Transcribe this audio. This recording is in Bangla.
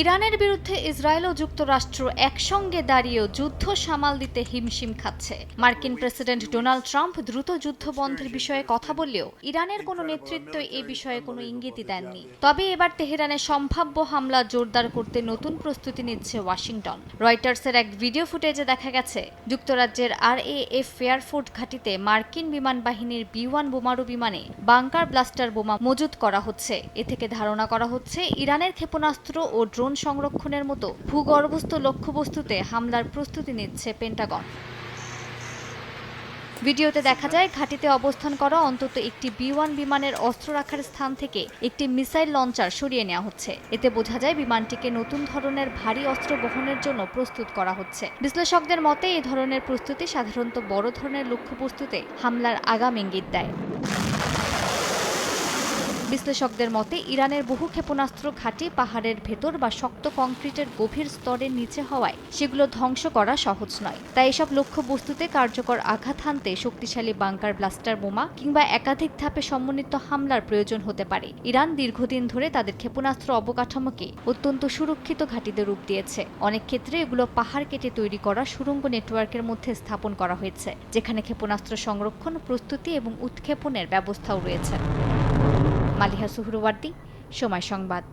ইরানের বিরুদ্ধে ইসরায়েল ও যুক্তরাষ্ট্র একসঙ্গে দাঁড়িয়েও যুদ্ধ সামাল দিতে হিমশিম খাচ্ছে। মার্কিন প্রেসিডেন্ট ডোনাল্ড ট্রাম্প দ্রুত যুদ্ধ বন্ধের বিষয়ে কথা বললেও ইরানের কোনো নেতৃত্ব এ বিষয়ে কোনো ইঙ্গিতই দেননি। তবে এবার তেহরানে সম্ভাব্য হামলা জোরদার করতে নতুন প্রস্তুতি নিচ্ছে ওয়াশিংটন। রয়টার্সের এক ভিডিও ফুটেজে দেখা গেছে যুক্তরাজ্যের RAF ফেয়ারফোর্ট ঘাঁটিতে মার্কিন বিমান বাহিনীর B-1 বোমারু বিমানে বাংকার ব্লাস্টার বোমা মজুত করা হচ্ছে। এ থেকে ধারণা করা হচ্ছে ইরানের ক্ষেপণাস্ত্র ও ড্রোন সংরক্ষণের মতো ভূগর্ভস্থ লক্ষ্যবস্তুতে হামলার প্রস্তুতি নিচ্ছে পেন্টাগন। ভিডিওতে দেখা যায় ঘাঁটিতে অবস্থান করা অন্তত একটি B-1 বিমানের অস্ত্র রাখার স্থান থেকে একটি মিসাইল লঞ্চার সরিয়ে নেওয়া হচ্ছে। এতে বোঝা যায় বিমানটিকে নতুন ধরনের ভারী অস্ত্র বহনের জন্য প্রস্তুত করা হচ্ছে। বিশ্লেষকদের মতে এই ধরনের প্রস্তুতি সাধারণত বড় ধরনের লক্ষ্যবস্তুতে হামলার আগাম ইঙ্গিত দেয়। বিশ্লেষকদের মতে ইরানের বহু ক্ষেপণাস্ত্র ঘাঁটি পাহাড়ের ভেতর বা শক্ত কংক্রিটের গভীর স্তরের নিচে হওয়ায় সেগুলো ধ্বংস করা সহজ নয়। তাই এসব লক্ষ্যবস্তুতে কার্যকর আঘাত হানতে শক্তিশালী বাংকার ব্লাস্টার বোমা কিংবা একাধিক ধাপে সমন্বিত হামলার প্রয়োজন হতে পারে। ইরান দীর্ঘদিন ধরে তাদের ক্ষেপণাস্ত্র অবকাঠামোকে অত্যন্ত সুরক্ষিত ঘাঁটিতে রূপ দিয়েছে। অনেক ক্ষেত্রে এগুলো পাহাড় কেটে তৈরি করা সুড়ঙ্গ নেটওয়ার্কের মধ্যে স্থাপন করা হয়েছে, যেখানে ক্ষেপণাস্ত্র সংরক্ষণ, প্রস্তুতি এবং উৎক্ষেপণের ব্যবস্থাও রয়েছে। মালিহা সুহরওয়ার্দী, সময় সংবাদ।